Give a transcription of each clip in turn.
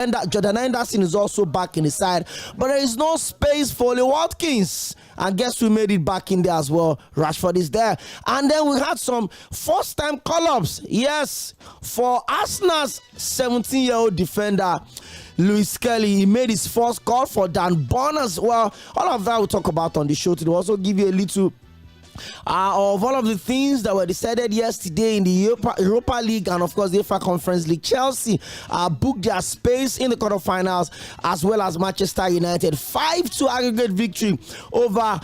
And that Jordan Henderson is also back in the side, but there is no space for liwotkins. And guess who made it back in there as well? Rashford is there. And then we had some first-time call-ups. Yes, for Arsenal's 17-year-old defender, Lewis Kelly. He made his first call for Dan Burn as well. All of that we'll talk about on the show today. We'll also give you a little of all of the things that were decided yesterday in the Europa League and of course the UEFA Conference League. Chelsea booked their space in the quarterfinals, as well as Manchester United 5-2 aggregate victory over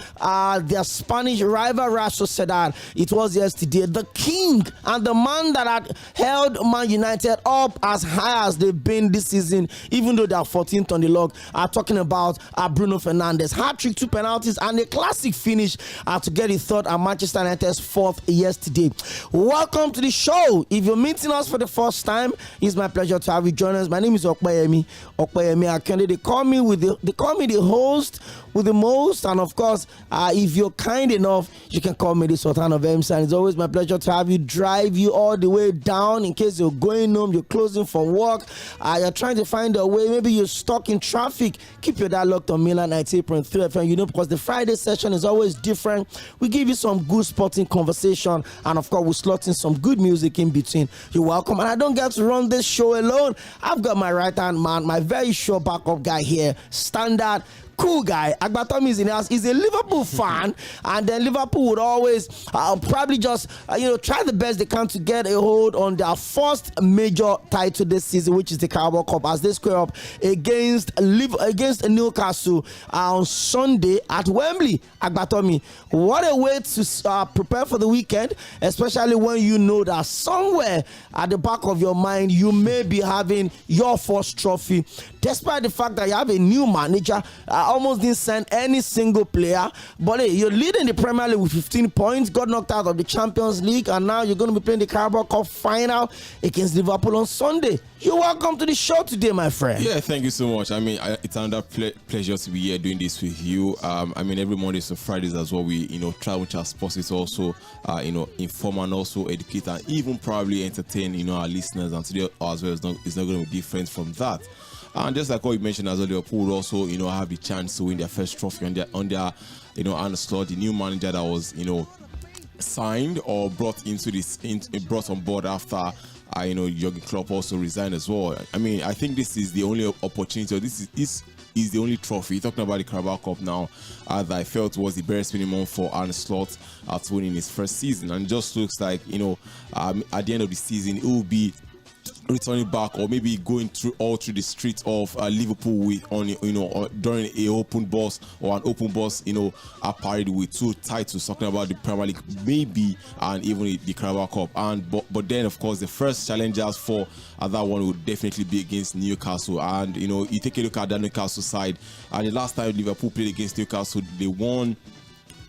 their Spanish rival Real Sociedad. It was yesterday. The king and the man that had held Man United up as high as they've been this season, even though they are 14th on the log, are talking about Bruno Fernandes. Hat-trick, 2 penalties, and a classic finish to get it third and Manchester United's 4th yesterday. Welcome to the show. If you're meeting us for the first time, it's my pleasure to have you join us. My name is Ōkpeyemi Akande. They call me the host with the most, and of course, if you're kind enough, you can call me the Sultan of MC. And it's always my pleasure to have you, drive you all the way down in case you're going home, you're closing from work, you're trying to find a way, maybe you're stuck in traffic. Keep your dial locked on Milan 98.3 FM, you know, because the Friday session is always different. We give you some good sporting conversation, and of course we'll slot in some good music in between. You're welcome. And I don't get to run this show alone. I've got my right hand man, my very sure backup guy here, standard cool guy. Agbatami is in house. He's a Liverpool fan, and then Liverpool would always probably just try the best they can to get a hold on their first major title this season, which is the Carabao Cup, as they square up against Newcastle on Sunday at Wembley. Agbatami, what a way to prepare for the weekend, especially when you know that somewhere at the back of your mind you may be having your first trophy, despite the fact that you have a new manager. Almost didn't send any single player, but hey, you're leading the Premier League with 15 points, got knocked out of the Champions League, and now you're going to be playing the Carabao Cup final against Liverpool on Sunday. You're welcome to the show today, my friend. Yeah, thank you so much. I mean, it's another pleasure to be here doing this with you. I mean, every Mondays and Fridays as well, we try which as possible to also inform and also educate and even probably entertain our listeners, and today as well it's not going to be different from that. And just like what you mentioned as well, Liverpool also, have the chance to win their first trophy on their Arne Slot, the new manager that was, signed or brought brought on board after, Jürgen Klopp also resigned as well. I mean, I think this is the only opportunity, or this is the only trophy. Talking about the Carabao Cup now, that I felt was the barest minimum for Arne Slot to win in his first season, and just looks like, at the end of the season, it will be returning back, or maybe going through the streets of Liverpool during an open bus a parade with 2 titles, talking about the Premier League maybe, and even the Carabao Cup. And but then of course the first challengers for that one would definitely be against Newcastle. And you take a look at that Newcastle side, and the last time Liverpool played against Newcastle, they won.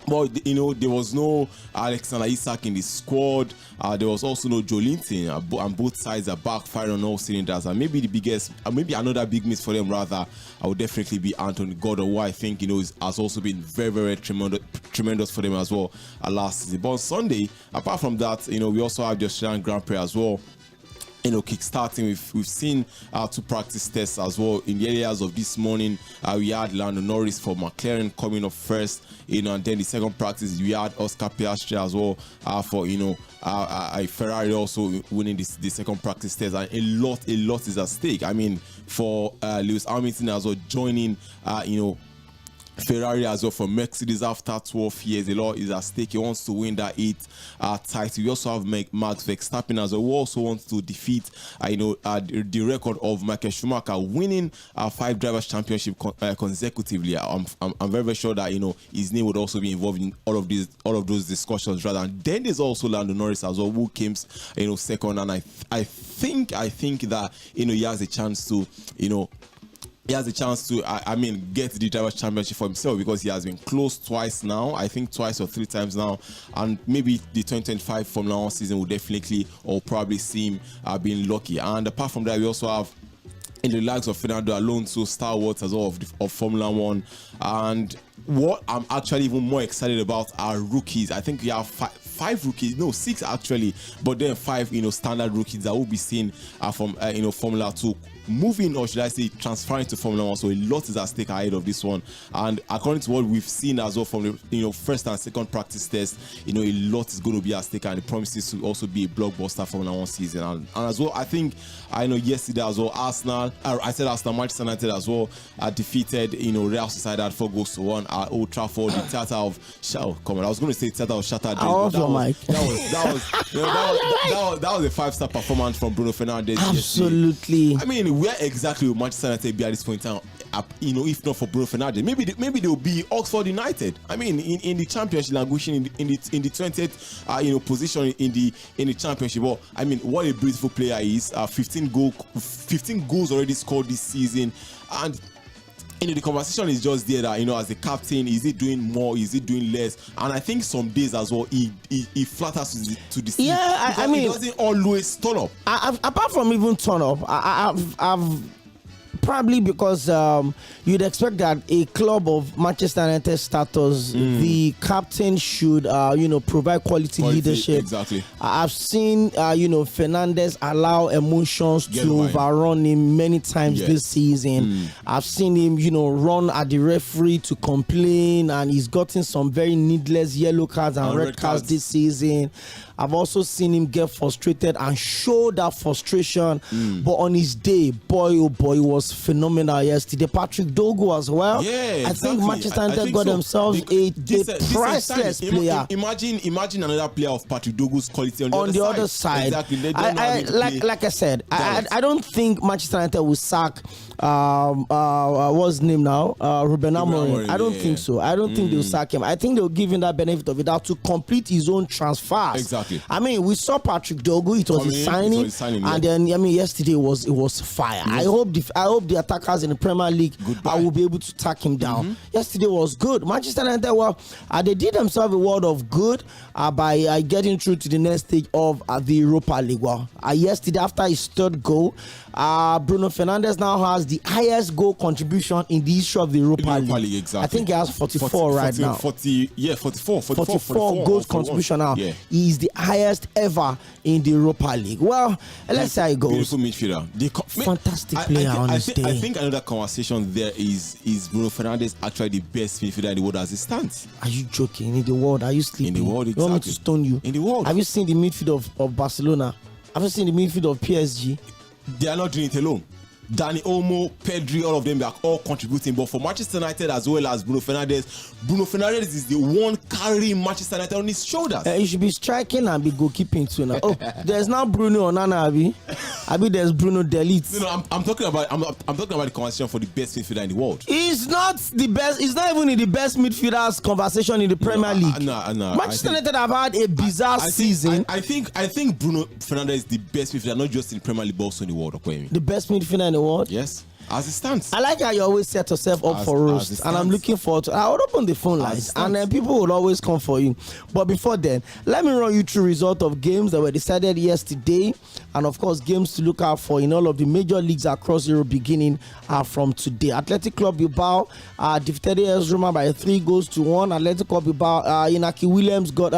But there was no Alexander Isak in the squad. There was also no Joelinton, and both sides are backfiring on all cylinders. And maybe the biggest, maybe another big miss for them rather, I would definitely be Anthony Gordon, who I think has also been very, very tremendous for them as well last season. But on Sunday, apart from that, we also have the Australian Grand Prix as well. Kick-starting, we've seen 2 practice tests as well. In the areas of this morning, we had Lando Norris for McLaren coming up first, and then the second practice we had Oscar Piastri as well for Ferrari also winning the second practice test, and a lot is at stake. I mean, for Lewis Hamilton as well joining Ferrari as well for Mercedes after 12 years. A lot is at stake. He wants to win that 8th title. We also have Max Verstappen as well, who also wants to defeat the record of Michael Schumacher winning 5 drivers' championship consecutively. I'm very, very sure that his name would also be involved in all of those discussions rather. And then there's also Lando Norris as well, who came second, and I think that he has a chance to get the Drivers' Championship for himself, because he has been close twice now. I think twice or 3 times now. And maybe the 2025 Formula 1 season will definitely or probably see him being lucky. And apart from that, we also have in the likes of Fernando Alonso, stalwarts as well of Formula 1. And what I'm actually even more excited about are rookies. I think we have 5 rookies, no 6 actually, but then 5 standard rookies that will be seen from Formula 2 moving, or should I say transferring to Formula 1. So a lot is at stake ahead of this one. And according to what we've seen as well from the first and second practice test, a lot is going to be at stake, and it promises to also be a blockbuster Formula 1 season. And as well, I know yesterday as well, Manchester United as well defeated Real Sociedad 4-1 at Old Trafford. The theatre of I was going to say theatre of shattered dreams. That was a 5-star performance from Bruno Fernandes. Absolutely. Yesterday. I mean, where exactly will Manchester United be at this point in time? If not for Bruno Fernandes, maybe they will be Oxford United. I mean, in the championship, languishing in the 20th position in the championship. Well, I mean, what a beautiful player he is. 15 goals already scored this season, and the conversation is just there that as the captain, is he doing more? Is he doing less? And I think some days as well he flatters to the sea. Yeah, I mean, he doesn't always turn up. Apart from even turn up, I've probably because you'd expect that a club of Manchester United status, the captain should provide quality leadership. Exactly. I've seen Fernandes allow emotions to overrun him many times this season. I've seen him run at the referee to complain, and he's gotten some very needless yellow cards and red cards this season. I've also seen him get frustrated and show that frustration. But on his day, boy, oh boy, was phenomenal yesterday. Patrick Dogu as well. Yeah, I think Manchester United got themselves a priceless player. Imagine another player of Patrick Dogu's quality on the other side. Exactly. Like I said, I don't think Manchester United will sack what's his name now? Ruben Amorim. I don't think so. I don't think they'll sack him. I think they'll give him that benefit of the doubt to complete his own transfers. Exactly. I mean, we saw Patrick Dogu. It was his signing, and then yesterday it was fire. Yes. I hope the attackers in the Premier League will be able to tack him down. Yesterday was good. Manchester United they did themselves a world of good by getting through to the next stage of the Europa League. Yesterday, after his third goal, Bruno Fernandes now has the highest goal contribution in the history of the Europa League. Exactly. I think he has 44 right now. 44 goals contribution now. Yeah. He is the highest ever in the Europa League. Well, let's see how it goes. Beautiful midfielder. Fantastic player on his day. I think another conversation there is Bruno Fernandes actually the best midfielder in the world as it stands? Are you joking? In the world? Are you sleeping? In the world, exactly. You want me to stone you? In the world. Have you seen the midfield of Barcelona? Have you seen the midfield of PSG? They are not doing it alone. Dani Olmo, Pedri, all of them, they are all contributing. But for Manchester United as well as Bruno Fernandes is the one carrying Manchester United on his shoulders. He should be striking and be goalkeeping too now. There's now Bruno Onana, Abi there's Bruno Delete. No, I'm talking about the conversation for the best midfielder in the world. He's not the best. He's not even in the best midfielders conversation in the Premier League. No. Manchester United have had a bizarre season. I think Bruno Fernandes is the best midfielder, not just in the Premier League, but also in the world. The best midfielder in the world? Yes. As it stands. I like how you always set yourself up for roast, and I'm looking forward to. I would open the phone lines, and then people will always come for you. But before then, let me run you through result of games that were decided yesterday, and of course games to look out for in all of the major leagues across Europe beginning from today. Athletic Club Bilbao defeated AS Roma by 3-1. Athletic Club Bilbao, Inaki Williams got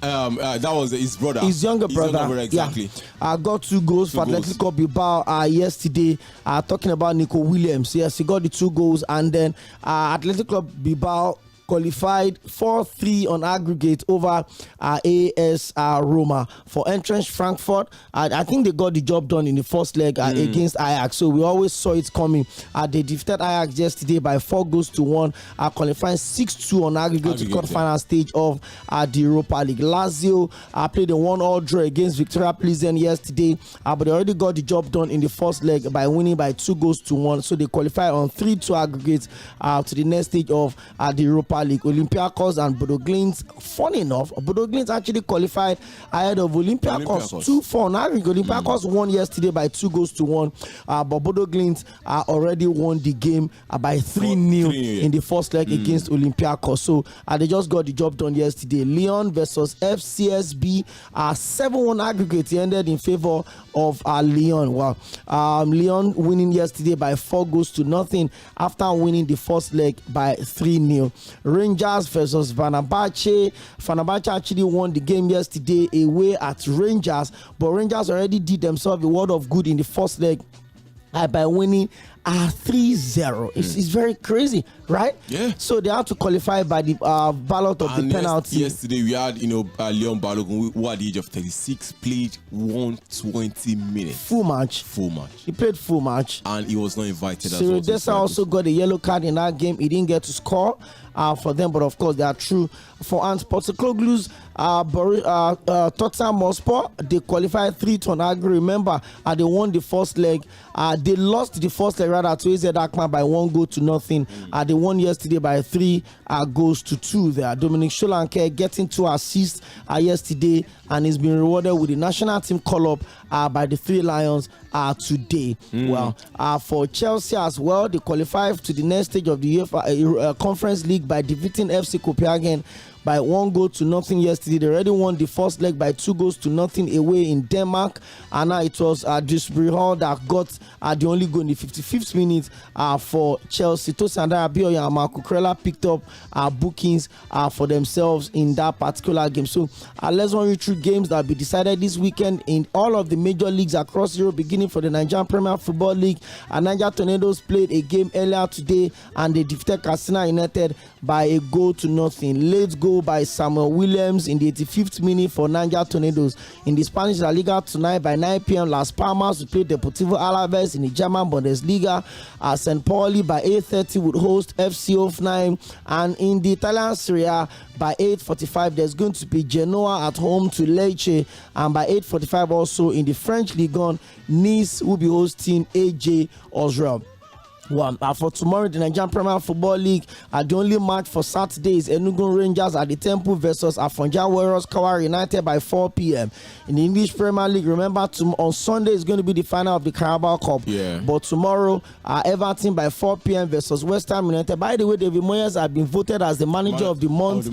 that was his brother. His younger brother, exactly. Yeah. Got 2 goals for Atletico Bilbao yesterday. Talking about Nico Williams, yes, he got the 2 goals, and then Atletico Bilbao qualified 4-3 on aggregate over AS Roma. For entrance Frankfurt, I think they got the job done in the first leg against Ajax, so we always saw it coming. They defeated Ajax yesterday by 4-1, qualifying 6-2 on aggregate to quarterfinal stage of the Europa League. Lazio played a 1-1 draw against Victoria Plzen yesterday, but they already got the job done in the first leg by winning by 2-1, so they qualify on 3-2 aggregate to the next stage of the Europa League. Olympiacos and Bodo Glimt, funny enough, Bodo Glimt actually qualified ahead of Olympiacos 2-4. Now Olympiacos won yesterday by 2-1, but Bodo Glimt already won the game by 3-0 in the first leg against Olympiacos. So they just got the job done yesterday. Lyon versus FCSB 7-1 aggregate ended in favor of Lyon. Well, Lyon winning yesterday by 4-0 after winning the first leg by 3-0. Rangers versus Fenerbahce. Fenerbahce actually won the game yesterday away at Rangers, but Rangers already did themselves a world of good in the first leg by winning 3-0. It's very crazy, right? Yeah. So they have to qualify by the ballot of the penalty. Yesterday we had, Leon Balogun, who at the age of 36 played 120 minutes. Full match. He played full match. And he was not invited as well. well. So also got a yellow card in that game. He didn't get to score for them, but of course they are true for Ants. Postecoglou's Tottenham Hotspur, they qualified 3-1. Remember, they won the first leg. They lost the first leg rather to AZ Alkmaar by 1-0. They won yesterday by 3-2 there. Dominic Sᴘᴏʀᴛ getting 2 assists yesterday, and he's been rewarded with the national team call-up by the Three Lions today. Well, for Chelsea as well, they qualified to the next stage of the UEFA Conference League by defeating FC Copenhagen by 1-0 yesterday. They already won the first leg by 2-0 away in Denmark, and now it was Dewsbury Hall that got the only goal in the 55th minute for Chelsea. Tosin Adebayo and Marco Cucurella picked up bookings for themselves in that particular game. So let's run you through games that will be decided this weekend in all of the major leagues across Europe, beginning for the Nigerian Premier Football League. Niger Tornadoes played a game earlier today, and they defeated Katsina United by 1-0. Late goal by Samuel Williams in the 85th minute for Niger Tornadoes. In the Spanish La Liga tonight by 9 p.m, Las Palmas will play Deportivo Alaves. In the German Bundesliga, St. Pauli by 8:30 would host FC Hoffenheim, and in the Italian Serie A by 8:45 there's going to be Genoa at home to Lecce, and by 8:45 also in the French Ligue 1, Nice will be hosting AJ Osrel. For tomorrow, the Nigerian Premier Football League, the only match for Saturday is Enugu Rangers at the Temple versus Afonja Warriors Kawara United by 4 p.m. In the English Premier League, remember, on Sunday is going to be the final of the Carabao Cup. Yeah. But tomorrow, Everton by 4 p.m. versus West Ham United. By the way, David Moyes has been voted as the manager of the month.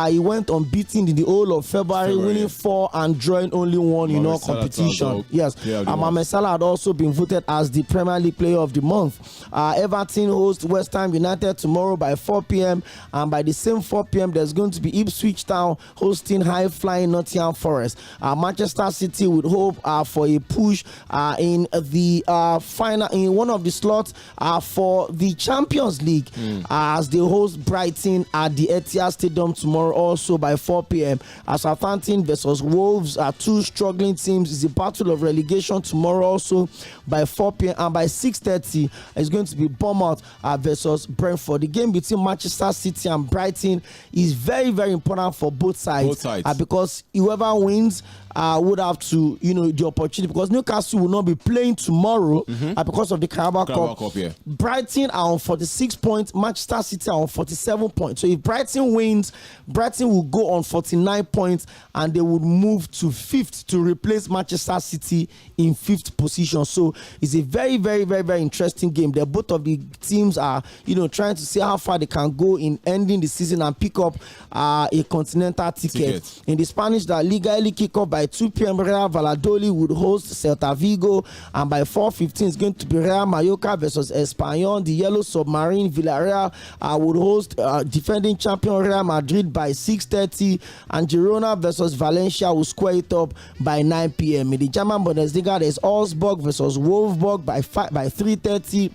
He went unbeaten in the whole of February, winning 4 and drawing only 1 competition. Yes. Mohamed Salah had also been voted as the Premier League Player of the Month. Everton host West Ham United tomorrow by 4 p.m. and by the same 4 p.m. there's going to be Ipswich Town hosting high-flying Nottingham Forest. Manchester City would hope for a push in the final, in one of the slots for the Champions League as they host Brighton at the Etihad Stadium tomorrow also by 4 p.m. Southampton versus Wolves are two struggling teams. It's a battle of relegation tomorrow also by 4 p.m. and by 6:30 it's going to be Bournemouth versus Brentford. The game between Manchester City and Brighton is very, very important for both sides. Because whoever wins would have to, the opportunity, because Newcastle will not be playing tomorrow because of the Carabao Cup. Yeah. Brighton are on 46 points, Manchester City are on 47 points. So if Brighton wins, Brighton will go on 49 points and they would move to 5th to replace Manchester City in 5th position. So it's a very, very, very, very interesting game. Both of the teams are, trying to see how far they can go in ending the season and pick up a continental ticket. In the Spanish La Liga, early kickoff by 2 p.m. Real Valladolid would host Celta Vigo, and by 4:15 it's going to be Real Mallorca versus Espanyol. The Yellow Submarine Villarreal would host defending champion Real Madrid by 6:30, and Girona versus Valencia will square it up by 9 p.m. In the German Bundesliga, there's Augsburg versus Wolfsburg by 3:30.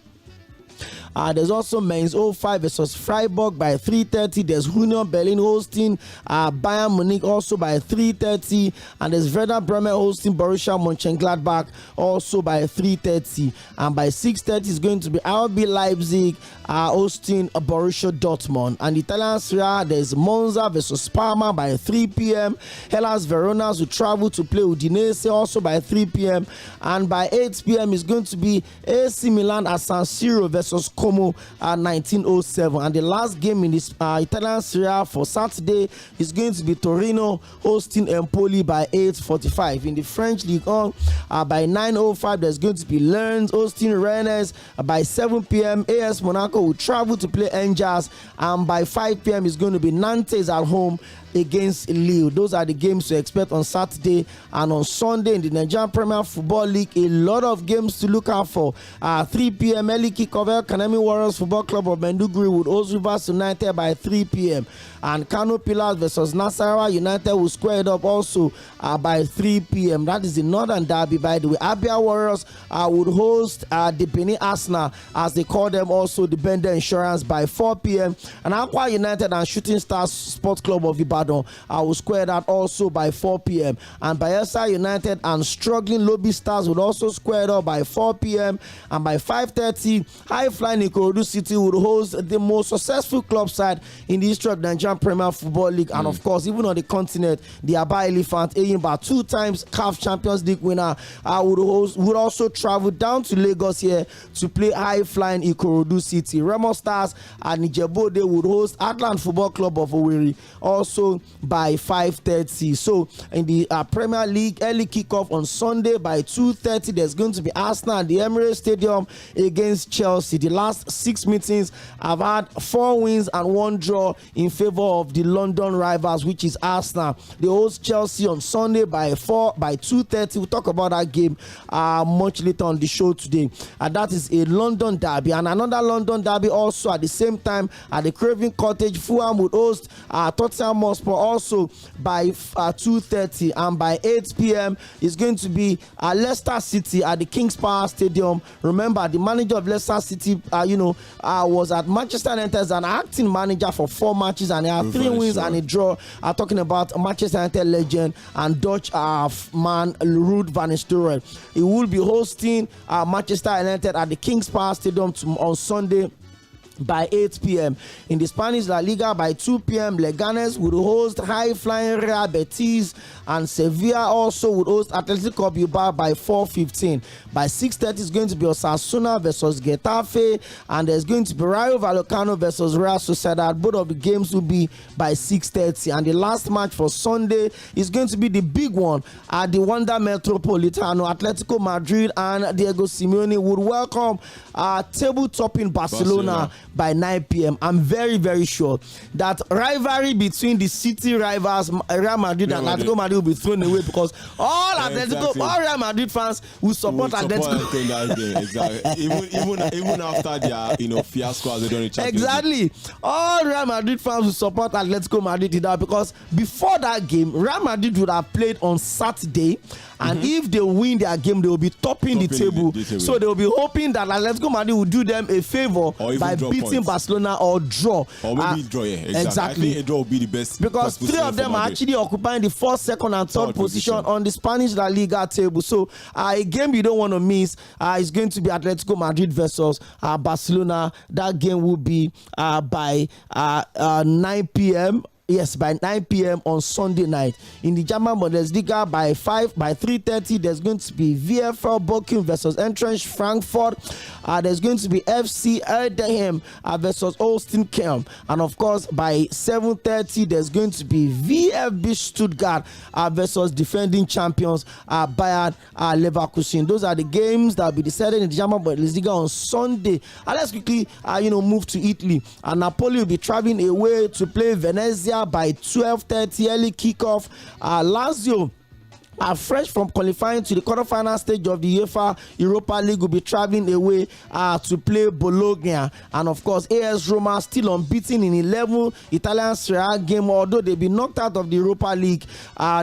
There's also Mainz 05 versus Freiburg by 3:30. There's Union Berlin hosting Bayern Munich also by 3:30. And there's Werder Bremen hosting Borussia Mönchengladbach also by 3:30. And by 6:30 is going to be RB Leipzig hosting Borussia Dortmund. And Italian Serie A, there's Monza versus Parma by 3 p.m. Hellas Verona will travel to play Udinese also by 3 p.m. And by 8 p.m. is going to be AC Milan at San Siro versus Como at 1907. And the last game in this Italian Serie A for Saturday is going to be Torino hosting Empoli by 8:45. In the French Ligue 1, by 9:05 there's going to be Lens hosting Rennes. By 7 p.m. AS Monaco will travel to play Angers, and by 5 p.m. is going to be Nantes at home against Lille. Those are the games to expect on Saturday and on Sunday in the Nigerian Premier Football League. A lot of games to look out for. 3 p.m. early kickoff, El Academy Warriors Football Club of Maiduguri would host Rivers United by 3 p.m. And Kano Pillars versus Nasarawa United will square it up also by 3 p.m. That is the Northern Derby, by the way. Abia Warriors would host the Benin Arsenal, as they call them, also the Bender Insurance, by 4 p.m. And Aqua United and Shooting Stars Sports Club of Ibadan will square that also by 4 p.m. And Bayelsa United and struggling Lobby Stars would also square it up by 4 p.m. And by 5:30, High Flying Ikorodu City would host the most successful club side in the history of the Nigerian Premier Football League, and of course, even on the continent, the Aba Elephant, Eyimba, 2 times CAF Champions League winner, would also travel down to Lagos here to play High Flying Ikorodu City. Remo Stars and Ijebu-Ode would host Atlant Football Club of Owerri also by 5:30. So in the Premier League, early kickoff on Sunday by 2:30, there's going to be Arsenal at the Emirates Stadium against Chelsea. The last 6 meetings have had 4 wins and 1 draw in favor of the London rivals, which is Arsenal. They host Chelsea on Sunday by 2:30. We'll talk about that game much later on the show today. And that is a London derby. And another London derby also at the same time at the Craven Cottage. Fulham would host Tottenham Hotspur also by 2:30. And by 8 p.m. is going to be Leicester City at the King's Power Stadium. Remember, the manager of Leicester City, was at Manchester United as an acting manager for 4 matches, and he had 3 wins and a draw. Talking about Manchester United legend and Dutch man Ruud van Nistelrooy. He will be hosting Manchester United at the King's Power Stadium on Sunday by 8 p.m. In the Spanish La Liga by 2 p.m. Leganes would host High Flying Real Betis, and Sevilla also would host Atletico Bilbao by 4:15. By 6:30 is going to be Osasuna versus Getafe, and there's going to be Rayo Vallecano versus Real Sociedad. Both of the games will be by 6:30. And the last match for Sunday is going to be the big one at the Wanda Metropolitano. Atletico Madrid and Diego Simeone would welcome table-topping Barcelona by 9 p.m. I'm very, very sure that rivalry between the city rivals Real Madrid and Atletico Madrid will be thrown away, because all all Real Madrid fans will support Atletico. Exactly. even after their fiasco as they don't reach. Exactly. All Real Madrid fans will support Atletico Madrid in that, because before that game, Real Madrid would have played on Saturday, and if they win their game, they will be topping the table. So they will be hoping that Atletico Madrid will do them a favor by beating Barcelona or draw. Or maybe draw, yeah. Exactly. I think a draw will be the best. Because 3 of them are actually occupying the 1st, 2nd, and 3rd position on the Spanish La Liga table. So a game you don't want to miss is going to be Atletico Madrid versus Barcelona. That game will be by 9 p.m. Yes, by 9 p.m. on Sunday night. In the German Bundesliga by 3:30, there's going to be VfL Bochum versus Eintracht Frankfurt. There's going to be FC Erdheim versus Holstein Kiel. And of course, by 7:30, there's going to be VfB Stuttgart versus defending champions Bayer Leverkusen. Those are the games that will be decided in the German Bundesliga on Sunday. Let's quickly move to Italy. Napoli will be traveling away to play Venezia by 12:30, early kickoff. Lazio are fresh from qualifying to the quarterfinal stage of the UEFA Europa League will be traveling away to play Bologna. And of course, AS Roma still unbeaten in 11 Italian Serie A game. Although they've been knocked out of the Europa League,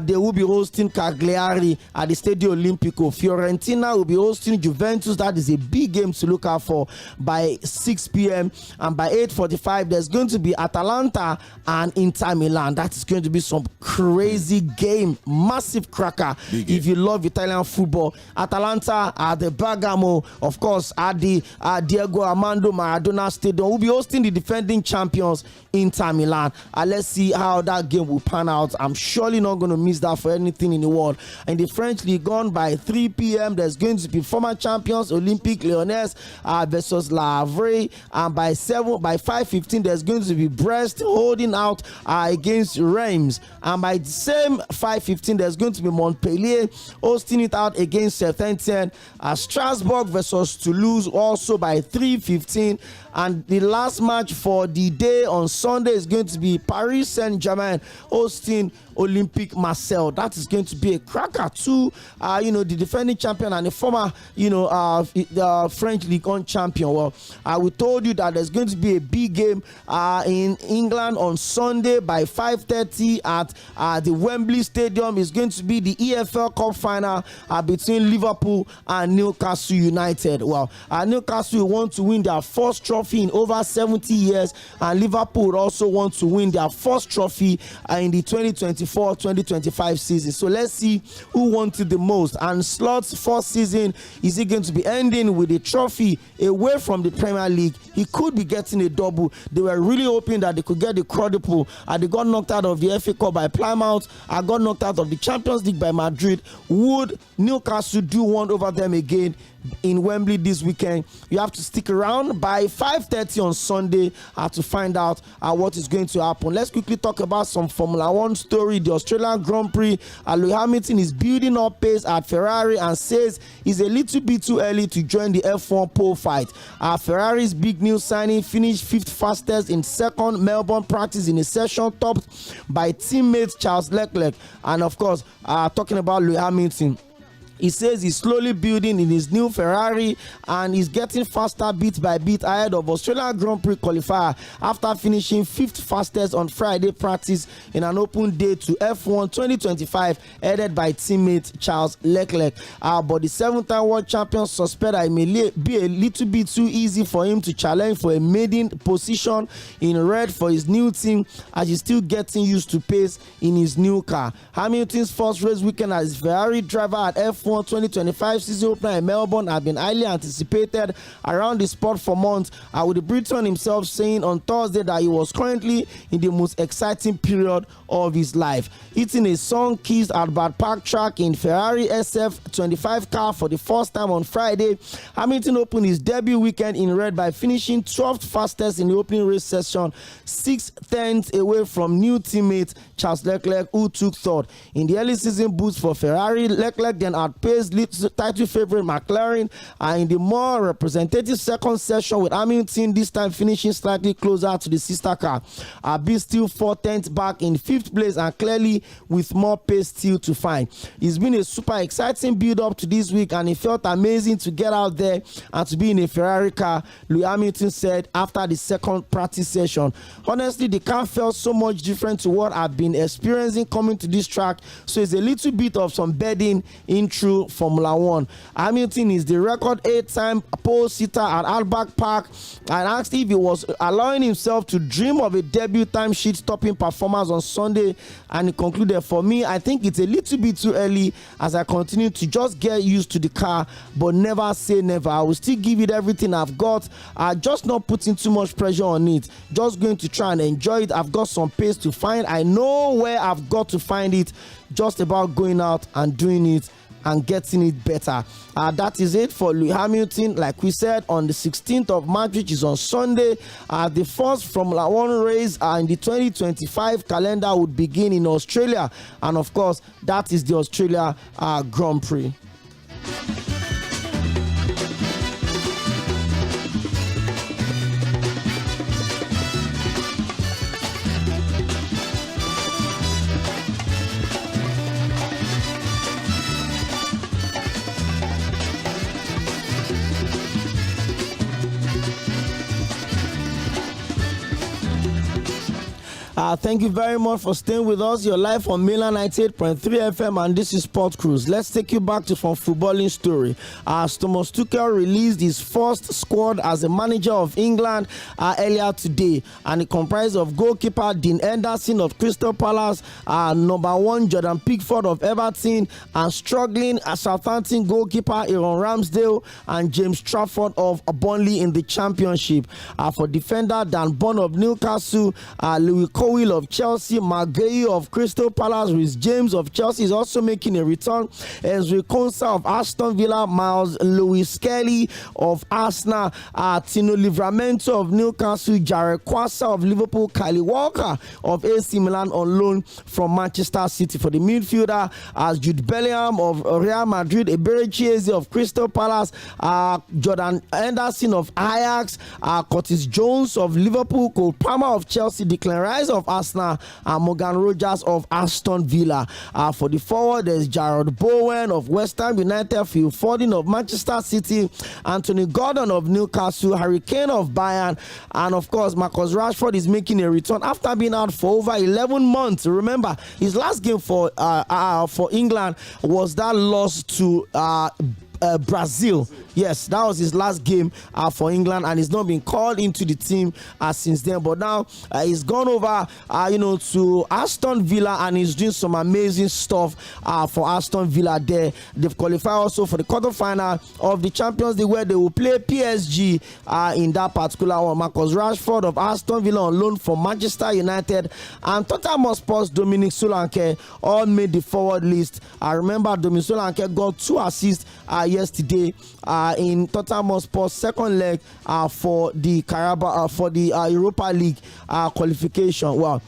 they will be hosting Cagliari at the Stadio Olimpico. Fiorentina will be hosting Juventus. That is a big game to look out for by 6 p.m. And by 8:45, there's going to be Atalanta and Inter Milan. That is going to be some crazy game, massive cracker. If you love Italian football, Atalanta at the Bergamo, of course, at the Diego Armando Maradona Stadium, will be hosting the defending champions Inter Milan. Let's see how that game will pan out. I'm surely not going to miss that for anything in the world. In the French League on by 3 p.m., there's going to be former champions Olympique Lyonnais versus La Havre, and by 5:15, there's going to be Brest holding out against Reims, and by the same 5:15, there's going to be Montpellier Montpellier hosting it out against Saint-Étienne. Strasbourg versus Toulouse also by 3:15. And the last match for the day on Sunday is going to be Paris Saint-Germain hosting Olympique Marseille. That is going to be a cracker too. The defending champion and the former, the French Ligue 1 champion. Well, we told you that there's going to be a big game in England on Sunday by 5:30 at the Wembley Stadium. It's going to be the EFL Cup final between Liverpool and Newcastle United. Well, Newcastle want to win their first trophy in over 70 years, and Liverpool also want to win their first trophy in the 2024-2025 season. So let's see who wants it the most. And Slot's first season, is he going to be ending with a trophy away from the Premier League? He could be getting a double. They were really hoping that they could get the quadruple. They got knocked out of the FA Cup by Plymouth. Got knocked out of the Champions League by Madrid. Would Newcastle do one over them again in Wembley this weekend? You have to stick around by 5:30 on Sunday to find out what is going to happen. Let's quickly talk about some Formula 1 story. The Australian Grand Prix, Lewis Hamilton is building up pace at Ferrari and says it's a little bit too early to join the F1 pole fight. Ferrari's big new signing finished 5th fastest in second Melbourne practice in a session topped by teammate Charles Leclerc. And of course, talking about Lewis Hamilton, he says he's slowly building in his new Ferrari and he's getting faster bit by bit ahead of Australian Grand Prix qualifier after finishing 5th fastest on Friday practice in an open day to F1 2025 headed by teammate Charles Leclerc. But the 7th-time world champion suspected it may be a little bit too easy for him to challenge for a maiden position in red for his new team as he's still getting used to pace in his new car. Hamilton's first race weekend as Ferrari driver at F1 2025 season opener in Melbourne had been highly anticipated around the sport for months, with the Briton himself saying on Thursday that he was currently in the most exciting period of his life. Hitting a sun-kissed Albert Park track in Ferrari SF25 car for the first time on Friday, Hamilton opened his debut weekend in red by finishing 12th fastest in the opening race session, 6/10 away from new teammate Charles Leclerc, who took 3rd. In the early season boost for Ferrari, Leclerc then outpaced title favorite McLaren in the more representative second session, with Hamilton this time finishing slightly closer to the sister car. Be still 4/10 back in 5th place and clearly with more pace still to find. It's been a super exciting build up to this week and it felt amazing to get out there and to be in a Ferrari car, Lewis Hamilton said after the second practice session. Honestly, the car felt so much different to what I've been experiencing coming to this track, so it's a little bit of some bedding in through Formula 1. Hamilton is the record 8-time pole sitter at Albert Park and asked if he was allowing himself to dream of a debut time sheet stopping performance on Sunday, and he concluded, "For me, I think it's a little bit too early as I continue to just get used to the car, but never say never. I will still give it everything I've got. Just not putting too much pressure on it. Just going to try and enjoy it. I've got some pace to find. I know where I've got to find it. Just about going out and doing it and getting it better." That is it for Lewis Hamilton. Like we said, on the 16th of March, which is on Sunday, the first Formula 1 race in the 2025 calendar would begin in Australia, and of course that is the Australia Grand Prix. Thank you very much for staying with us. You're live on Milan 98.3 FM, and this is Sport Cruise. Let's take you back to some footballing story. Thomas Tuchel released his first squad as a manager of England earlier today, and it comprised of goalkeeper Dean Henderson of Crystal Palace, number 1 Jordan Pickford of Everton, and struggling Southampton goalkeeper Aaron Ramsdale and James Trafford of Burnley in the Championship. For defender Dan Burn of Newcastle, Louis Cowell of Chelsea, Maguire of Crystal Palace, Rhys James of Chelsea is also making a return. Sᴘᴏʀᴛs of Aston Villa, Miles Lewis-Kelly of Arsenal, Tino Livramento of Newcastle, Jarrod Quasar of Liverpool, Kyle Walker of AC Milan on loan from Manchester City. For the midfielder, Jude Bellingham of Real Madrid, Eberechi of Crystal Palace, Jordan Henderson of Ajax, Curtis Jones of Liverpool, Cole Palmer of Chelsea, Declan Rice of Arsenal, and Morgan Rogers of Aston Villa. For the forward, there's Jarrod Bowen of West Ham United, Phil Foden of Manchester City, Anthony Gordon of Newcastle, Harry Kane of Bayern, and of course Marcus Rashford is making a return after being out for over 11 months. Remember, his last game for England was that loss to Brazil. Yes, that was his last game for England, and he's not been called into the team since then. But now he's gone over, to Aston Villa, and he's doing some amazing stuff for Aston Villa there. They've qualified also for the quarterfinal of the Champions League, where they will play PSG in that particular one. Marcus Rashford of Aston Villa on loan from Manchester United, and Tottenham Hotspur's Dominic Solanke all made the forward list. I remember Dominic Solanke got 2 assists yesterday in Tottenham Hotspur's second leg for the Europa League qualification. Well,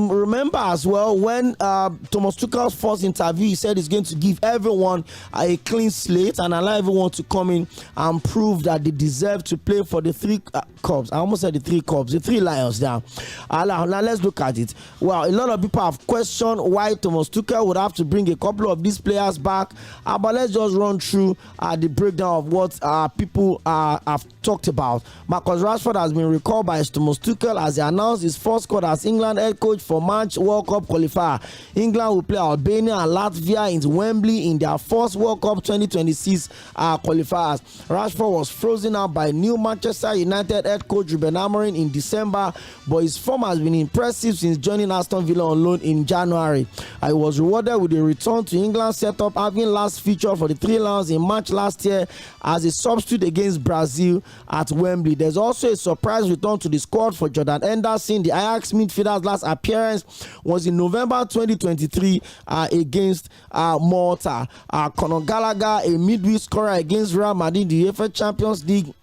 remember as well, when Thomas Tuchel's first interview, he said he's going to give everyone a clean slate and allow everyone to come in and prove that they deserve to play for the 3 Cubs. I almost said the 3 Cubs, the 3 Lions now. Now let's look at it. Well, a lot of people have questioned why Thomas Tuchel would have to bring a couple of these players back, but let's just run through the breakdown of what people have talked about. Marcus Rashford has been recalled by Thomas Tuchel as he announced his first squad as England head coach for March World Cup qualifier. England will play Albania and Latvia in Wembley in their first World Cup 2026 qualifiers. Rashford was frozen out by new Manchester United head coach Ruben Amorim in December, but his form has been impressive since joining Aston Villa on loan in January. He was rewarded with a return to England setup, having last featured for the 3 Lions in March last year as a substitute against Brazil at Wembley. There's also a surprise return to the squad for Jordan Henderson. The Ajax midfielder's last appearance was in November 2023 against Malta. Conor Gallagher, a midweek scorer against Real Madrid, the UEFA Champions League,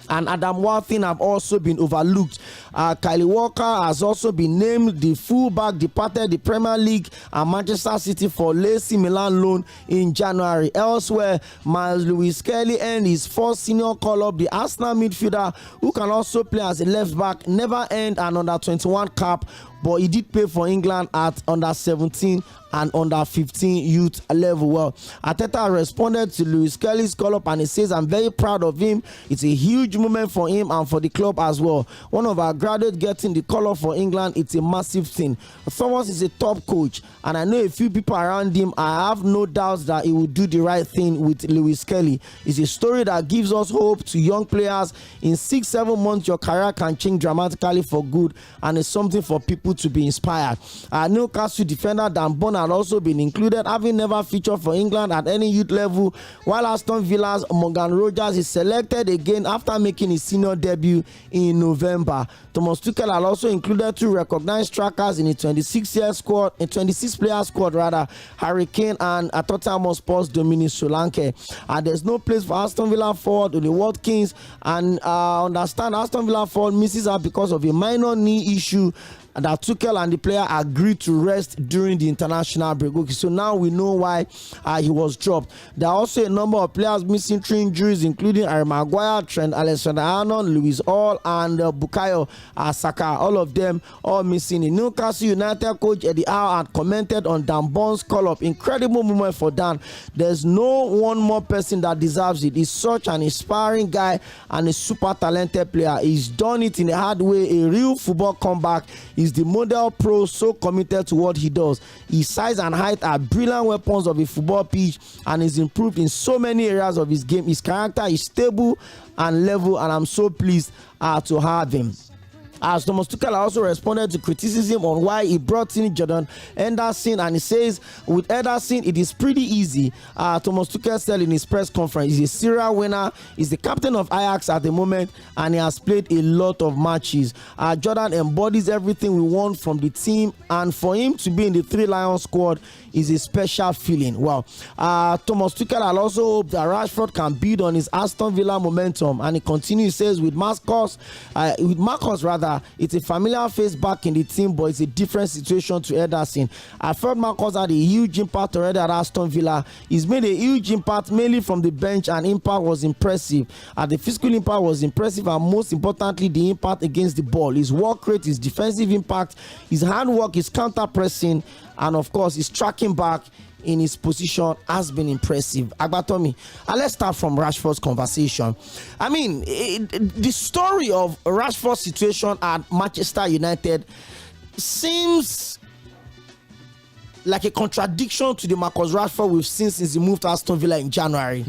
and Adam Wathing have also been overlooked. Kyle Walker has also been named the fullback, departed the Premier League and Manchester City for AC Milan loan in January. Elsewhere, Miles Lewis-Kelly earned his first senior call-up. The Arsenal midfielder, who can also play as a left back, never earned an under-21 cap, but he did play for England at under-17 and under-15 youth level. Well, Arteta responded to Lewis-Kelly's call-up and he says, "I'm very proud of him. It's a huge moment for him and for the club as well. One of our graduates getting the call-up for England, it's a massive thing. Thomas is a top coach, and I know a few people around him. I have no doubts that he will do the right thing with Lewis-Kelly. It's a story that gives us hope to young players. In 6-7 months, your career can change dramatically for good, and it's something for people to be inspired." Newcastle defender Dan Burn had also been included, having never featured for England at any youth level, while Aston Villa's Morgan Rogers is selected again after making his senior debut in November. Thomas Tuchel had also included 2 recognized strikers in a 26-player squad, Harry Kane and Tottenham Hotspur's Dominic Solanke. There's no place for Aston Villa forward Oli Watkins, and understand Aston Villa forward misses out because of a minor knee issue that Tuchel and the player agreed to rest during the international break. Okay, so now we know why he was dropped. There are also a number of players missing through injuries, including Harry Maguire, Trent Alexander-Arnold, Lewis Hall, and Bukayo Saka. All of them all missing. The Newcastle United coach Eddie Howe had commented on Dan Burn's call-up. Incredible moment for Dan. There's no one more person that deserves it. He's such an inspiring guy and a super talented player. He's done it in a hard way, a real football comeback. He's the model pro, so committed to what he does. His size and height are brilliant weapons of a football pitch, and he's improved in so many areas of his game. His character is stable and level, and I'm so pleased to have him. As Thomas Tuchel also responded to criticism on why he brought in Jordan Henderson, and he says with Henderson it is pretty easy. Thomas Tuchel said in his press conference he's a serial winner, he's the captain of Ajax at the moment, and he has played a lot of matches. Jordan embodies everything we want from the team, and for him to be in the Three Lions squad is a special feeling. Well, Thomas Tuchel also hoped that Rashford can build on his Aston Villa momentum, and he continues, says with Marcus rather, it's a familiar face back in the team, but it's a different situation to Ederson. I felt Marcus had a huge impact already at Aston Villa. He's made a huge impact mainly from the bench, and impact was impressive. The physical impact was impressive, and most importantly the impact against the ball, his work rate, his defensive impact, his handwork, his counter pressing, and of course his tracking back in his position has been impressive. Agbatomi, let's start from Rashford's conversation. I mean, the story of Rashford's situation at Manchester United seems like a contradiction to the Marcus Rashford we've seen since he moved to Aston Villa in January.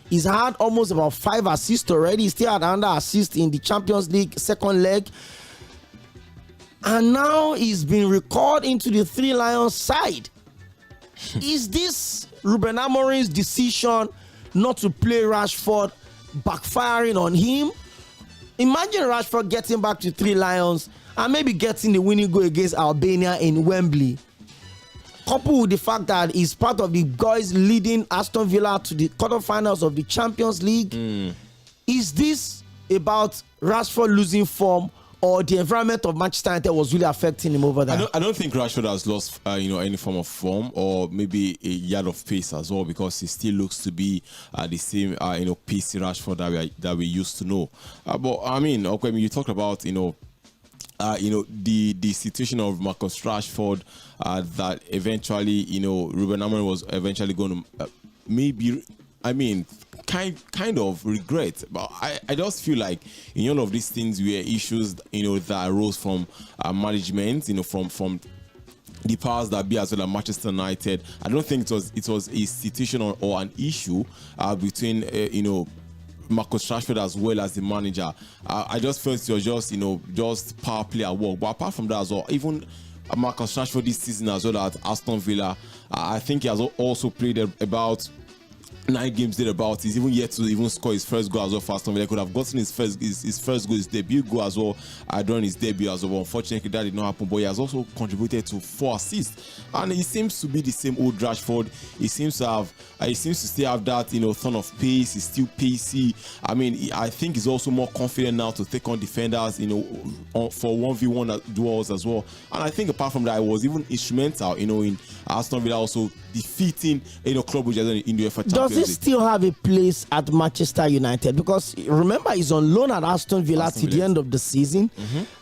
He's had almost about 5 assists already. He still had another assist in the Champions League second leg, and now he's been recalled into the Three Lions side. Is this Ruben Amorim's decision not to play Rashford backfiring on him? Imagine Rashford getting back to Three Lions and maybe getting the winning goal against Albania in Wembley, coupled with the fact that he's part of the guys leading Aston Villa to the quarterfinals of the Champions League. Is this about Rashford losing form, or the environment of Manchester United was really affecting him over there? I don't think Rashford has lost any form of form, or maybe a yard of pace as well, because he still looks to be the same pacey Rashford that we used to know. But I mean, okay, you talked about the situation of Marcus Rashford, that eventually Ruben Amorim was eventually going to maybe, I mean, kind of regret, but I just feel like in all of these things were issues that arose from management, from the powers that be, as well as Manchester United. I don't think it was a situation or an issue between Marcus Rashford as well as the manager. I just felt it was just power play at work. But apart from that as well, even Marcus Rashford this season as well at Aston Villa, I think he has also played about 9 games thereabouts. He's even yet to even score his first goal as well for Aston Villa. He could have gotten his first goal, his debut goal as well during his debut as well. Unfortunately, that did not happen, but he has also contributed to 4 assists. And he seems to be the same old Rashford. He seems to still have that ton of pace. He's still pacey. I mean, I think he's also more confident now to take on defenders, for 1v1 duels as well. And I think apart from that, he was even instrumental, in Aston Villa also defeating Club Brugge in the UEFA Champions League. Does he still have a place at Manchester United? Because remember, he's on loan at Aston Villa till the end of the season,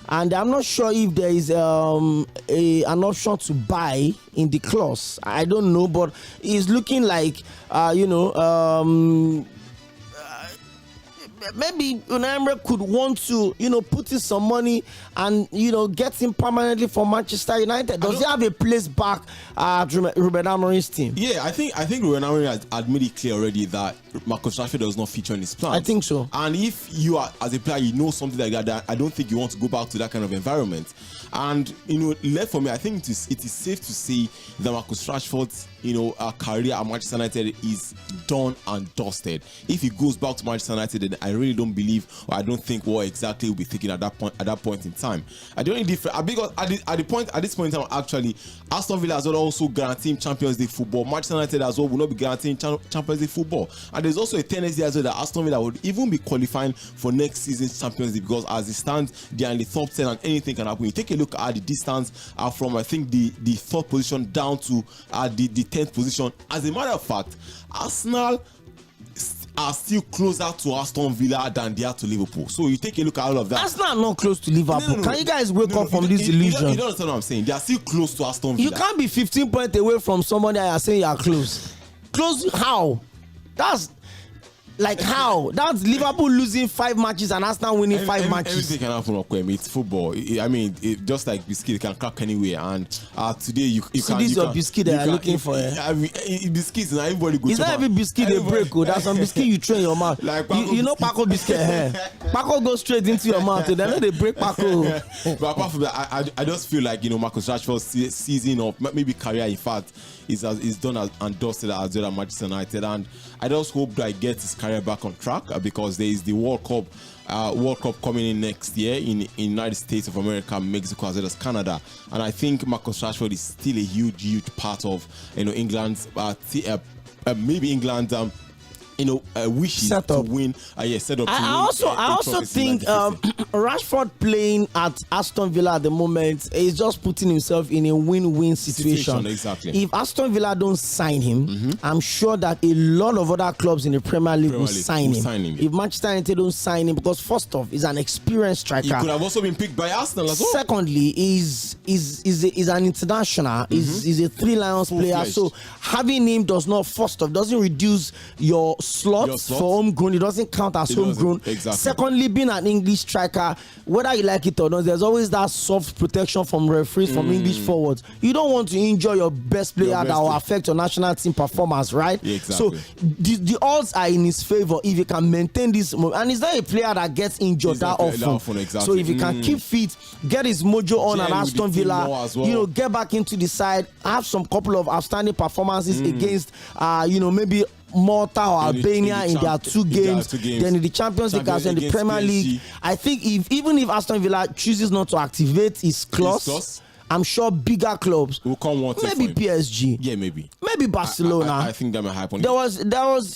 and I'm not sure if there is an option to buy in the clause. I don't know, but he's looking like maybe Unai could want to, put in some money and, get him permanently for Manchester United. Does he have a place back at Ruben Amorim's team? Yeah, I think Ruben Amorim has made it clear already that Marcus Rashford does not feature in his plans. I think so. And if you are, as a player, something like that, I don't think you want to go back to that kind of environment. And left for me, I think it is safe to say that Marcus Rashford's career at Manchester United is done and dusted. If he goes back to Manchester United, then I really don't believe, or I don't think what exactly he'll be thinking at that point in time. The only difference, because at this point in time, actually, Aston Villa as well also guaranteeing Champions League football. Manchester United as well will not be guaranteeing Champions League football. And there's also a tendency as well that Aston Villa would even be qualifying for next season's Champions League, because as it stands, they are in the top 10 and anything can happen. You take a look at the distance from, I think, the 3rd position down to the 10th position. As a matter of fact, Arsenal are still closer to Aston Villa than they are to Liverpool. So you take a look at all of that. Arsenal are not close to Liverpool. No. Can you guys wake up from this illusion? You don't understand what I'm saying. They are still close to Aston Villa. You can't be 15 points away from somebody and you're saying you are close. Close how? Like how? That's Liverpool losing 5 matches and Arsenal winning 5 matches. Everything can happen, Okwem. It's football. Just like biscuit, it can crack anywhere. And today you so can. This is your biscuit that you're looking for. Biscuits, and everybody goes. It's not every biscuit they break. That's some biscuit you throw in your mouth. Like you know Paco biscuit. Paco goes straight into your mouth. They know they break Paco. But apart from that, I just feel like Marcus Rashford's season of maybe career, in fact, is done and dusted as well at Manchester United, and I just hope that he gets his career back on track because there is the World Cup coming in next year in United States of America, Mexico, as well as Canada, and I think Marcus Rashford is still a huge part of England's maybe England. Wishes to win. Set up. I also think Rashford playing at Aston Villa at the moment is just putting himself in a win-win situation. Exactly. If Aston Villa don't sign him, I'm sure that a lot of other clubs in the Premier League will sign him. If Manchester United don't sign him, because first off, he's an experienced striker. He could have also been picked by Arsenal as well. Secondly, is an international. Is a Three Lions player. So having him doesn't reduce your slots for homegrown. It doesn't count as homegrown. Exactly. Secondly, being an English striker, whether you like it or not, there's always that soft protection from referees, from English forwards. You don't want to injure your best player that will affect your national team performance, right? Yeah, exactly. So the odds are in his favor if he can maintain this. And he's not a player that gets injured that often. Exactly. So if he can keep fit, get his mojo on at Aston Villa, get back into the side, have some couple of outstanding performances against, maybe Malta or Albania in their two games, then in the Champions League and the Premier League. I think even if Aston Villa chooses not to activate his clause, I'm sure bigger clubs will come want maybe PSG, maybe Barcelona. I think that might happen. There was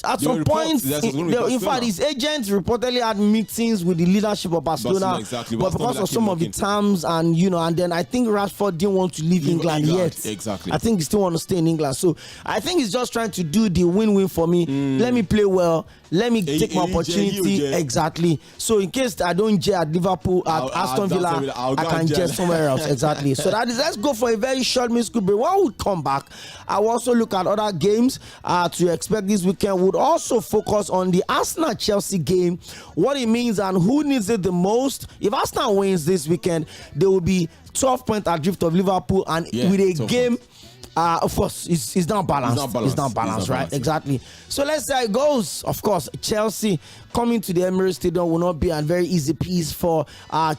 at some point, in fact, his agent reportedly had meetings with the leadership of Barcelona, but because of some of the terms and then I think Rashford didn't want to leave England yet. Exactly. I think he still want to stay in England. So I think he's just trying to do the win-win for me. Let me play well. Let me take my opportunity. Exactly. So in case I don't jet at Liverpool, at Aston Villa, I can jet somewhere else. Exactly. So let's go for a very short musical break. When we come back, I will also look at other games to expect this weekend. We'll also focus on the Arsenal-Chelsea game, what it means and who needs it the most. If Arsenal wins this weekend, they will be 12 points adrift of Liverpool, and with a game. Of course, it's not balanced. It's not balanced, right? Exactly. So let's see how it goes. Of course, Chelsea coming to the Emirates Stadium will not be a very easy piece for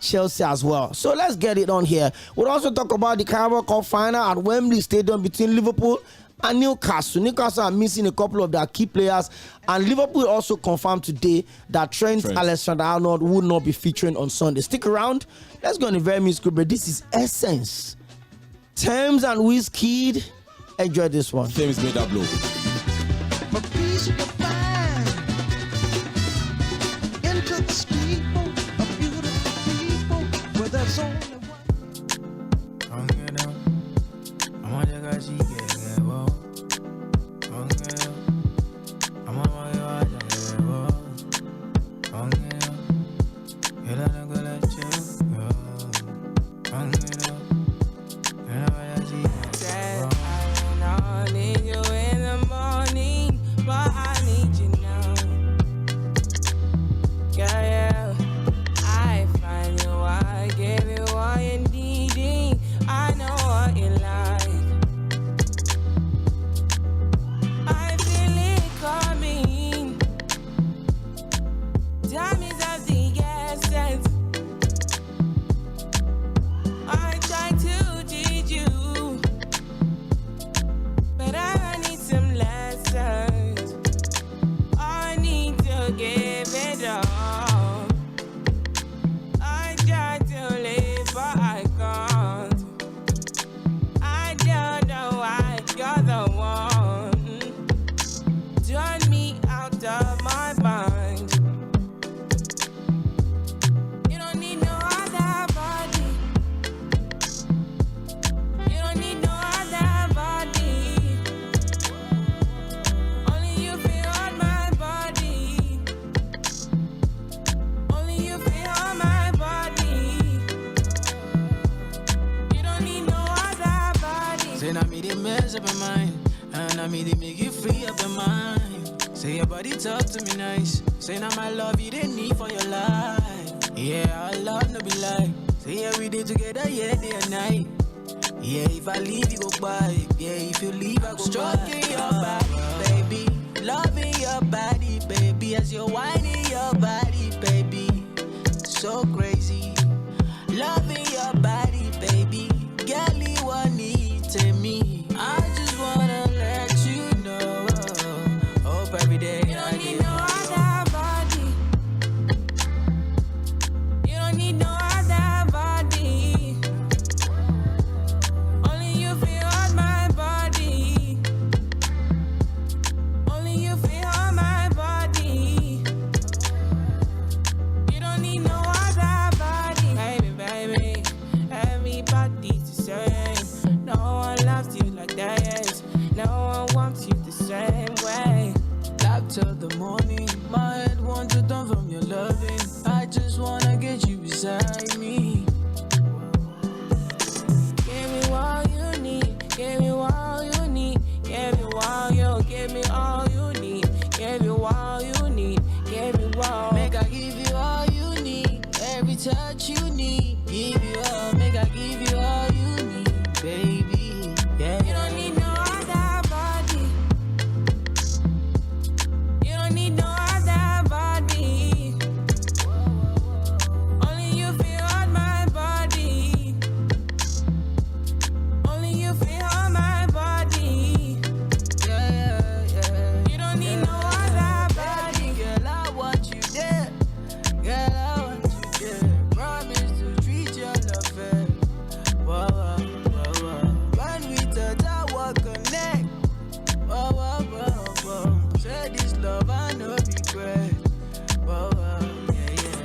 Chelsea as well. So let's get it on here. We'll also talk about the Carabao Cup final at Wembley Stadium between Liverpool and Newcastle. Newcastle are missing a couple of their key players, and Liverpool also confirmed today that Trent Alexander-Arnold will not be featuring on Sunday. Stick around. Let's go on a very musical break. This is Essence. Thames and Wizkid, enjoy this one. Thames made that blow. Into the steeple of beautiful people where there's only one. Say your body talk to me nice. Say now my love you didn't need for your life. Yeah, our love no be like. Say yeah, we did together, yeah, day and night. Yeah, if I leave, you go by. Yeah, if you leave, I go stroking your body, baby. Loving your body, baby. As you're whining your body, baby. So crazy. Loving your body, baby. Girl, you want it to me. I just wanna let you know. Hope every day You don't need no other body. You don't need no other body. Only you feel on my body. Only you feel on my body. You don't need no other body. Baby, baby, everybody's the same. No one loves you like that. No one wants you the same way. Love till the morning. My head wants to turn from your loving. I just wanna get you beside me. Give me all you need. Give me all you need. Give me all you. Give me all you need. Give me all you need. Give me all. Make I give you all you need. Every touch you need. Give you all. Make I give you all you need, baby. Yeah. You don't need no other body. You don't need no other body. Only you feel on my body. Only you feel on my body. Yeah, yeah. You don't need no other body. Girl, I want you there. Girl, I want you there. Promise to treat your love fair. Whoa, whoa, whoa, whoa. When we touch, I will connect. Whoa, whoa, whoa, whoa. Say this love, I know regret. Whoa, whoa, yeah, yeah.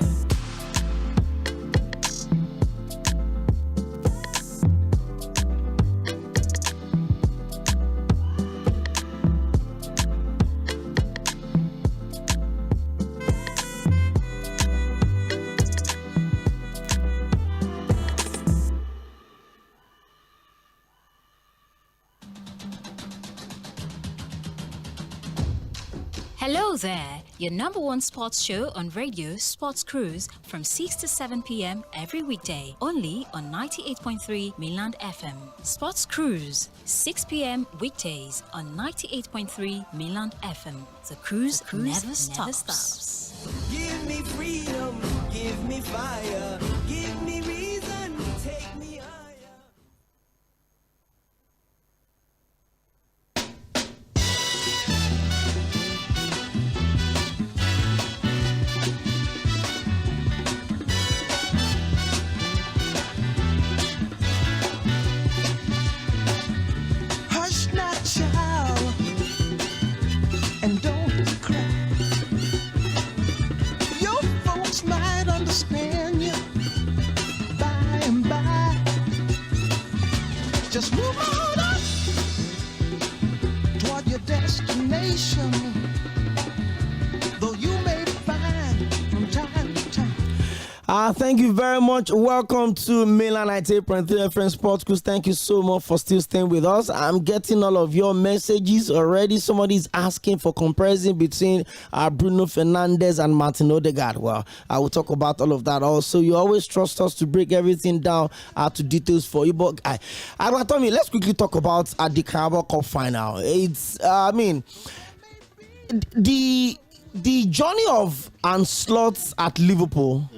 Hello there, your number one sports show on radio, Sports Cruise, from 6 to 7 p.m. every weekday, only on 98.3 Mainland FM. Sports Cruise, 6 p.m. weekdays on 98.3 Mainland FM. The cruise never stops. Give me freedom, give me fire, give me reason, take me higher. Hush not, child, and don't cry. Your folks might understand you by and by. Just move on up toward your destination, though you may find from time to time. Thank you very much. Welcome to Mainland 98.3 FM Sports Cruise. Thank you so much for still staying with us. I'm getting all of your messages already. Somebody's asking for comparison between Bruno Fernandes and Martin Odegaard. Well, I will talk about all of that also. You always trust us to break everything down to details for you. But Tommy, let's quickly talk about the Carabao Cup final. It's, the journey of Ancelotti at Liverpool.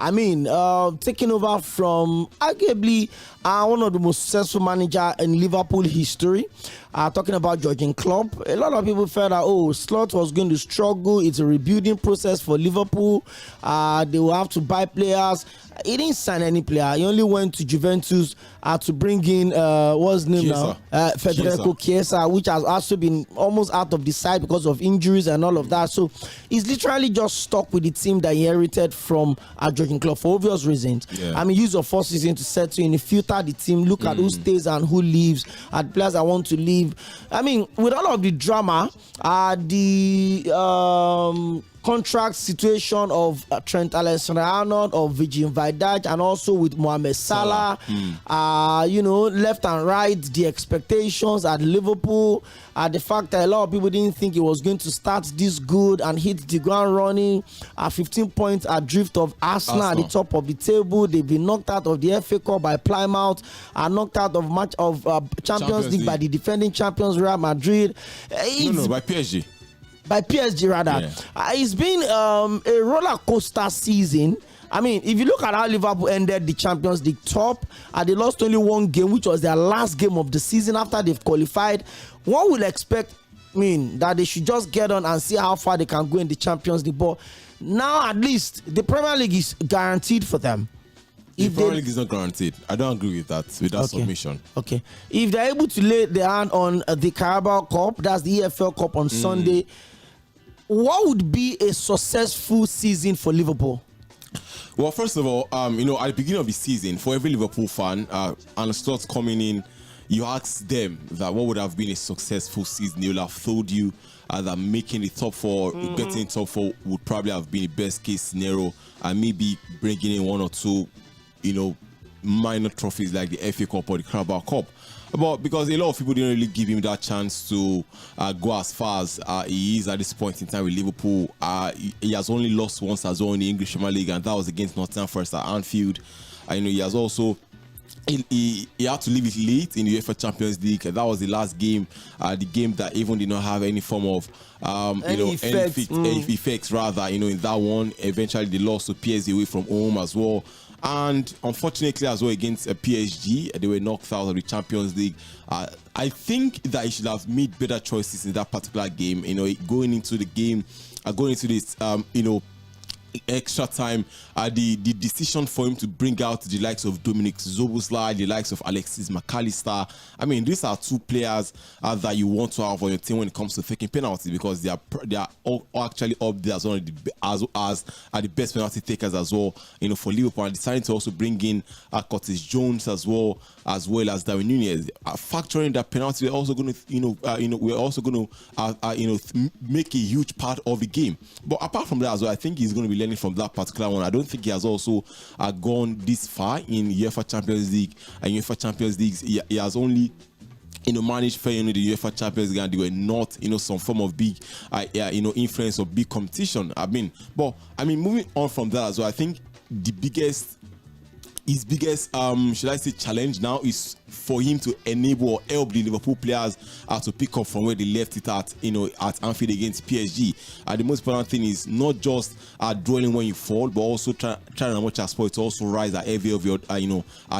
Taking over from arguably one of the most successful managers in Liverpool history. Talking about Jurgen Klopp, a lot of people felt that Slot was going to struggle. It's a rebuilding process for Liverpool. They will have to buy players. He didn't sign any player. He only went to Juventus to bring in what's his name Chiesa. now? Federico Chiesa, which has also been almost out of the side because of injuries and all of that. So he's literally just stuck with the team that he inherited from Jurgen Klopp for obvious reasons. Yeah. Use your first season to settle in, filter the team, look at who stays and who leaves, at players that want to leave. With all of the drama, contract situation of Trent Alexander-Arnold, of Virgil van Dijk, and also with Mohamed Salah. Left and right, the expectations at Liverpool, the fact that a lot of people didn't think he was going to start this good and hit the ground running. 15 points adrift of Arsenal at the top of the table. They've been knocked out of the FA Cup by Plymouth, and knocked out of Champions League by the defending champions Real Madrid. By PSG. By PSG rather. Yeah. It's been a roller coaster season. I mean, if you look at how Liverpool ended the Champions League top, they lost only one game, which was their last game of the season after they've qualified. One would expect, that they should just get on and see how far they can go in the Champions League. But now, at least, the Premier League is guaranteed for them. The Premier League is not guaranteed. I don't agree with that submission. Okay. If they're able to lay their hand on the Carabao Cup, that's the EFL Cup on Sunday, what would be a successful season for Liverpool? Well, first of all, at the beginning of the season, for every Liverpool fan, and starts coming in, you ask them that what would have been a successful season. They will have told you that making the top four, getting top four would probably have been the best case scenario, and maybe bringing in one or two, minor trophies like the FA Cup or the Carabao Cup. But because a lot of people didn't really give him that chance to go as far as he is at this point in time with Liverpool. He has only lost once as well in the English Premier League, and that was against Nottingham Forest at Anfield. He has also he had to leave it late in the UEFA Champions League. That was the last game, the game that even did not have any form of any effects rather. In that one, eventually they lost to PSG away from home as well. And unfortunately as well against PSG, they were knocked out of the Champions League. I think that he should have made better choices in that particular game. Going into the game, going into this, extra time, the decision for him to bring out the likes of Dominic Szoboszlai, the likes of Alexis McAllister. I mean, these are two players that you want to have on your team when it comes to taking penalties, because they are all actually up there as one of the best penalty takers as well. For Liverpool, and deciding to also bring in Curtis Jones as well as Darwin Núñez. Factoring that penalty, we're also going to make a huge part of the game. But apart from that as well, I think he's going to be learning from that particular one. I don't think he has also gone this far in UEFA Champions League. And UEFA Champions League, he has only managed Feyenoord the UEFA Champions League, and they were not some form of big influence or big competition. Moving on from that as well, I think his biggest should I say challenge now is for him to enable or help the Liverpool players to pick up from where they left it at Anfield against PSG. The most important thing is not just dwelling when you fall, but also trying as much as possible to also rise at every of your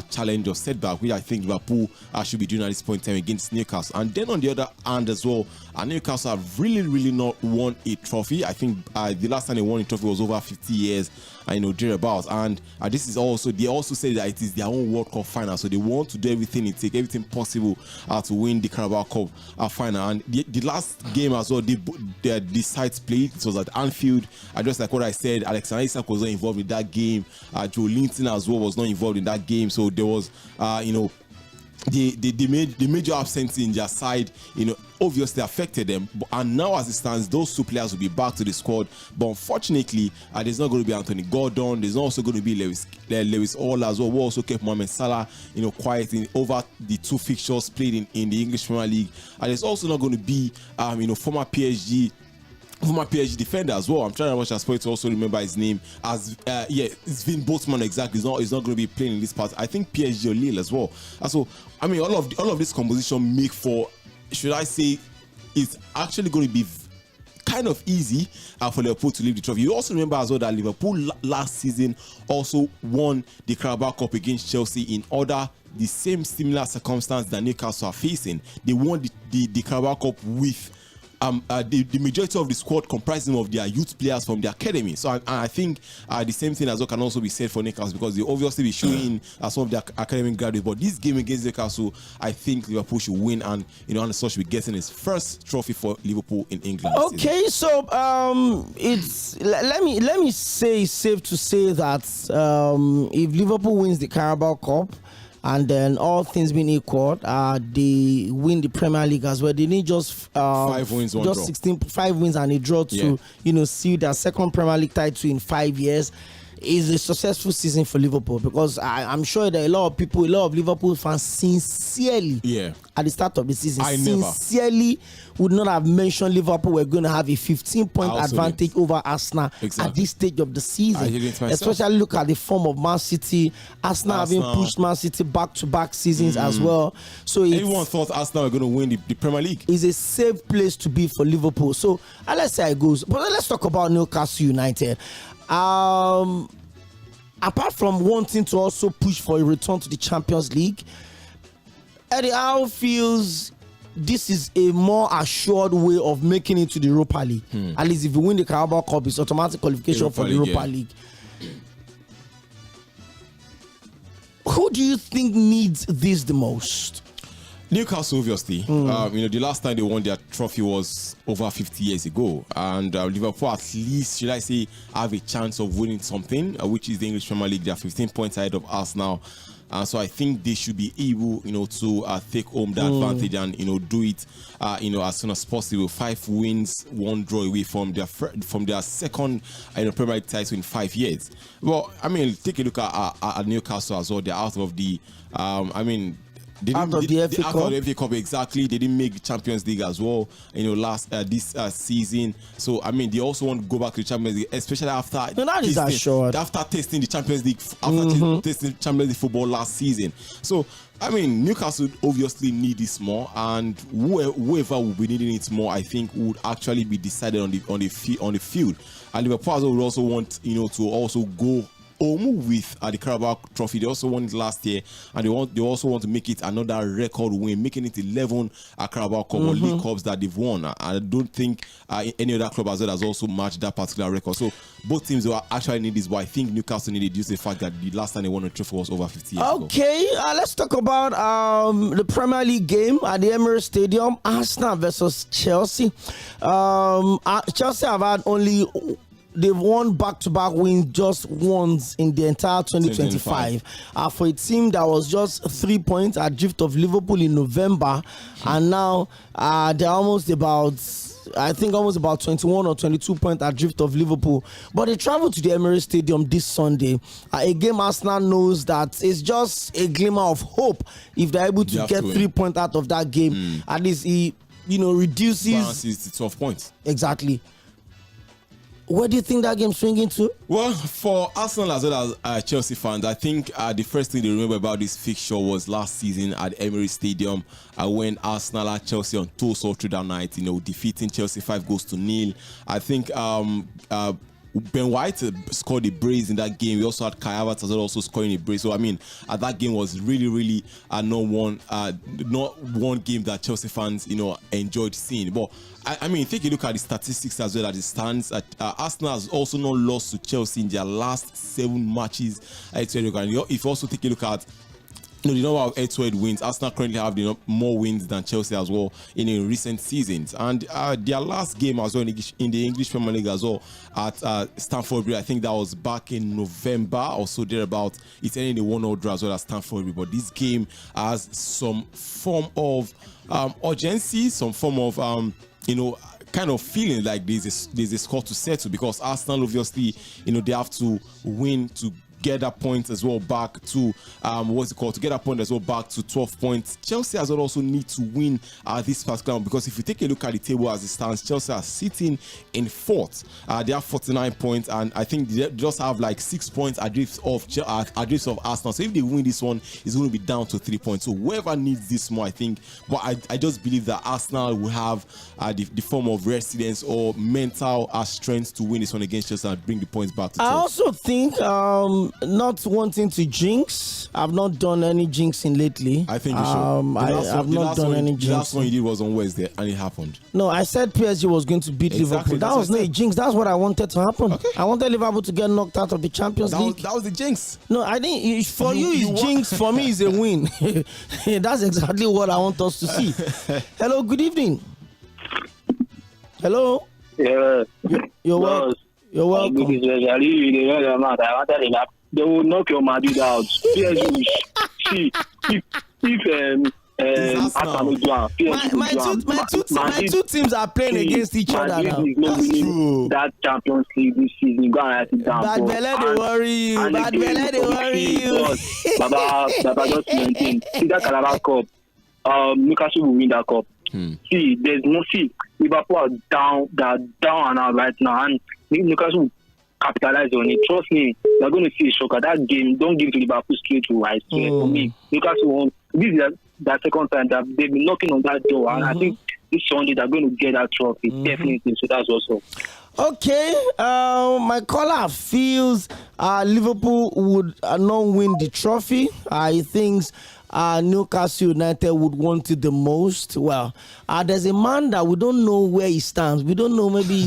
challenge or setback, which I think Liverpool should be doing at this point in time against Newcastle. And then on the other hand as well, Newcastle have really not won a trophy. I think the last time they won a trophy was over 50 years. Thereabouts. And this is also, they also say that it is their own World Cup final, so they want to do everything possible to win the Carabao Cup final. And the last game as well, the sides played, it was at Anfield. Just like what I said, Alexander Isak was not involved in that game. Joe Linton as well was not involved in that game. So there was, the major absence in their side, obviously affected them. And now as it stands, those two players will be back to the squad. But unfortunately, there's not going to be Anthony Gordon. There's also going to be Lewis Hall as well, who also kept Mohamed Salah, quiet over the two fixtures played in the English Premier League. And there's also not going to be, former PSG defender as well. I'm trying to watch as to also remember his name as it's Vin Boatman exactly. He's not going to be playing in this part. I think PSG or Lille as well. So all of this composition make for, should I say, it's actually going to be kind of easy for Liverpool to leave the trophy. You also remember as well that Liverpool last season also won the Carabao Cup against Chelsea in the same similar circumstance that Newcastle are facing. They won the Carabao Cup with the majority of the squad comprising of their youth players from the academy. So I think the same thing as well can also be said for Newcastle, because they obviously be showing some of their academic graduates. But this game against Newcastle, I think Liverpool should win, and and so should be getting his first trophy for Liverpool in England. Okay, so it's let me say it's safe to say that if Liverpool wins the Carabao Cup, and then all things being equal, they win the Premier League as well. They need just 5 wins, 1 draw. 5 wins and a draw to seal their second Premier League title in 5 years. Is a successful season for Liverpool, because I'm sure that a lot of Liverpool fans sincerely at the start of the season sincerely would not have mentioned Liverpool were going to have a 15-point advantage over Arsenal at this stage of the season. Especially look at the form of Man City. Arsenal having pushed Man City back-to-back seasons as well. So everyone thought Arsenal were going to win the Premier League. It's a safe place to be for Liverpool. So let's see how it goes. But let's talk about Newcastle United. Apart from wanting to also push for a return to the Champions League, Eddie Howe feels this is a more assured way of making it to the Europa League. At least if you win the Carabao Cup, it's automatic qualification for the Europa League. Who do you think needs this the most? Newcastle, obviously. The last time they won their trophy was over 50 years ago, and Liverpool, at least, should I say, have a chance of winning something, which is the English Premier League. They are 15 points ahead of Arsenal, so I think they should be able, to take home the advantage and do it, as soon as possible. 5 wins, 1 draw away from their second, Premier League title in 5 years. Well, take a look at Newcastle as well. They're out of the, out of the FA Cup, exactly. They didn't make the Champions League as well, this season. So they also want to go back to the Champions League, especially after tasting the Champions League, tasting Champions League football last season. So Newcastle obviously need this more, and whoever will be needing it more, I think, would actually be decided on the field. And Liverpool would also want to also go home with the Carabao Trophy. They also won it last year, and they also want to make it another record win, making it 11 Carabao Cup or League Cups that they've won. I don't think any other club as well has also matched that particular record. So both teams will actually need this, but I think Newcastle needed due to the fact that the last time they won a trophy was over 50 years ago. Okay, let's talk about the Premier League game at the Emirates Stadium. Arsenal versus Chelsea. Chelsea have had they've won back-to-back wins just once in the entire 2025. For a team that was just 3 points adrift of Liverpool in November, and now they're almost about 21 or 22 points adrift of Liverpool. But they travel to the Emirates Stadium this Sunday. A game Arsenal knows that it's just a glimmer of hope if they're able to get 3 points out of that game. At least it reduces to 12 points. Exactly. Where do you think that game's swinging to? Well, for Arsenal as well as Chelsea fans, I think the first thing they remember about this fixture was last season at Emirates Stadium when Arsenal had Chelsea on toast all through that night, defeating Chelsea 5-0. I think Ben White scored a brace in that game. We also had Kai Havertz as well also scoring a brace. So that game was really not one game that Chelsea fans enjoyed seeing. But take a look at the statistics as well as it stands. Arsenal has also not lost to Chelsea in their last 7 matches. If you also take a look at the number of head-to-head wins, Arsenal currently have more wins than Chelsea as well in recent seasons. And their last game as well in the English Premier League as well at Stamford Bridge, I think that was back in November or so thereabout. It's ending the 1-0 draw as well as Stamford Bridge. But this game has some form of urgency, some form of kind of feeling like there's a score to settle, because Arsenal obviously they have to win to get that point as well back to to get that point as well back to 12 points. Chelsea as well also need to win this particular one, because if you take a look at the table as it stands, Chelsea are sitting in 4th. They have 49 points, and I think they just have like 6 points adrift of Arsenal. So if they win this one, it's going to be down to 3 points. So whoever needs this more, I think, but I just believe that Arsenal will have the form of resilience or mental strength to win this one against Chelsea and bring the points back to 12. I also think not wanting to jinx. I've not done any jinxing lately. I think you should. I've not done any jinxing. The last one you did was on Wednesday, and it happened. No, I said PSG was going to beat Liverpool. That was not a jinx. That's what I wanted to happen. Okay. I wanted Liverpool to get knocked out of the Champions League. That was the jinx. No, I think for you it's jinx. For me, it's a win. That's exactly what I want us to see. Hello, good evening. Hello. Yeah. You're welcome. You're welcome. They will knock your Madrid out. PSG will see if Arsenal. My two teams are playing against each other now. That's true. That Champions League this season, go and write it down. Bad Belle, they worry you. Bad Belle, they worry you. Baba just maintain. See that Carabao Cup. Newcastle will win that cup. See, there's no Liverpool are down and out right now, and Newcastle will capitalize on it. Trust me, they're going to see a shocker. That game, don't give to Liverpool straight to I swear. For me, Newcastle won. This is that second time that they've been knocking on that door, and I think this Sunday they're going to get that trophy. Definitely. So that's also. Okay, my caller feels Liverpool would not win the trophy. He thinks Newcastle United would want it the most. Well, there's a man that we don't know where he stands. We don't know, maybe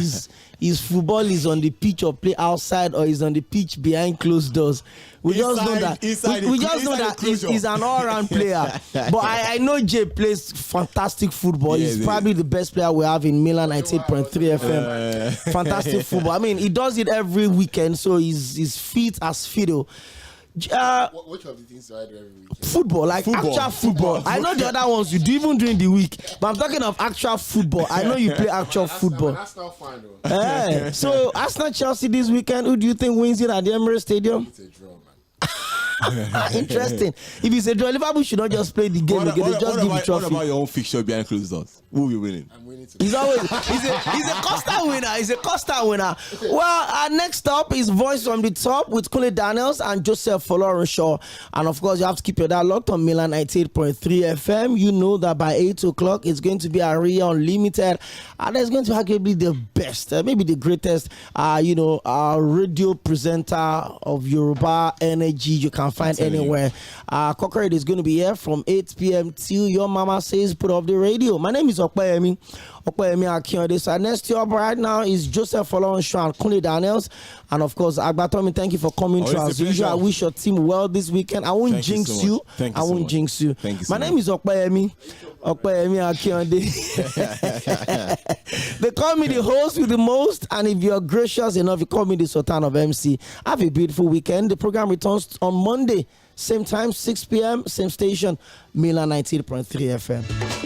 his football is on the pitch or play outside, or is on the pitch behind closed doors. We just know that he's an all-round player. But I know Jay plays fantastic football. He's probably the best player we have in Milan 98.3 FM. Fantastic football. I mean, he does it every weekend, so he's fit as fiddle. Which of the things do I do every weekend? Football, actual football. I know the other ones you do even during the week, but I'm talking of actual football. I know you play actual football. That's not fine though. So Arsenal Chelsea this weekend, who do you think wins it at the Emirates Stadium? It's a draw, man. Interesting. If it's a draw, Liverpool should not just play the game again. They just give the trophy. What about your own fixture behind closed doors? Who will be winning? I'm winning today. He's a constant winner. He's a constant winner. Well, next up is Voice from the Top with Kunle Daniels and Joseph Folorunshaw. And of course, you have to keep your dial locked on Milan 98.3 FM. You know that by 8 o'clock, it's going to be Aria Unlimited. And it's going to arguably the best, maybe the greatest, radio presenter of Yoruba energy you can find anywhere. Cockerade is going to be here from 8 p.m. till your mama says put off the radio. My name is 𝐴ᴇᴜ Akinode. So next up right now is Joseph Folorunshaw and Kunle Daniels. And of course, Agbatomi, thank you for coming to as usual. I wish your team well this weekend. I won't jinx you. I won't jinx you. My name is 𝐴ᴇᴜ Akinode. They call me the host with the most, and if you're gracious enough, you call me the Sultan of MC. Have a beautiful weekend. The program returns on Monday, same time, 6 p.m., same station, Milan 98.3 FM.